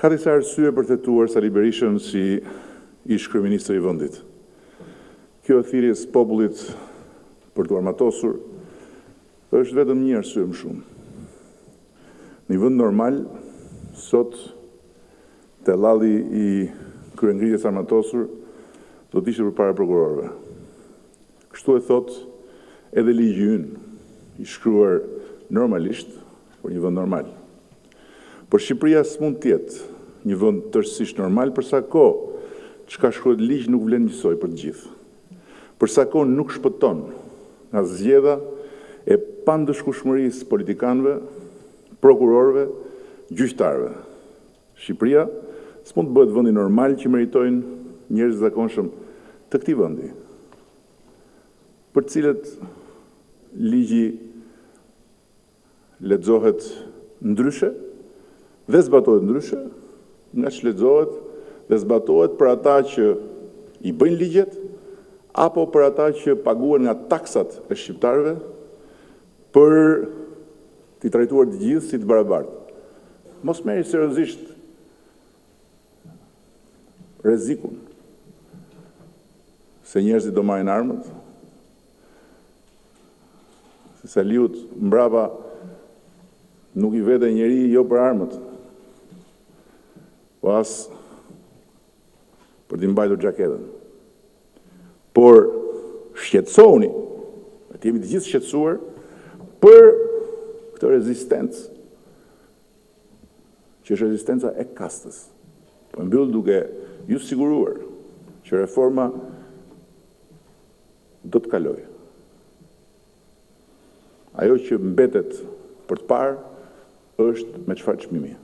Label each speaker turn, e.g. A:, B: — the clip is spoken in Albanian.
A: Ka disa arsye për të tetuar Sali Berishën si ish kryeministër i vendit. Kjo e thirrjes popullit për të armatosur është vetëm një arsye më shumë. Në një vend normal, sot tellalli i kryengritjes armatosur do të ishte përpara prokurorëve. Kështu e thot edhe ligji ynë i shkruar normalisht për një vend normal. Por Shqipëria s'mund të jetë një vend tërësisht normal për sa kohë çka shkruhet ligj nuk vlen njësoj për të gjithë. Për sa kohë nuk shpëton nga zgjedhja e pandëshkueshmërisë politikanëve, prokurorëve, gjyqtarëve. Shqipëria s'mund të bëhet vendi normal që meritojnë njerëz të zakonshëm të këtij vendi, për të cilët ligji lexohet ndryshe dhe zbatohet ndryshe nga që lexohet dhe zbatohet për ata që i bëjnë ligjet apo për ata që paguhen nga taksat e shqiptarëve për t'i trajtuar të gjithë si të barabartë. Mos merri seriozisht rrezikun se njerëzit do marrin armët, se Saliut mbrapa nuk i vete njeri jo për armët, po as për t'i mbajtur xhaketën. Por shqetësoni, të jemi të gjithë shqetësuar për këtë rezistencë, që është rezistenca e kastës. Po mbyll duke ju siguruar që reforma do të kalojë. Ajo që mbetet për të parë është me çfarë çmimi.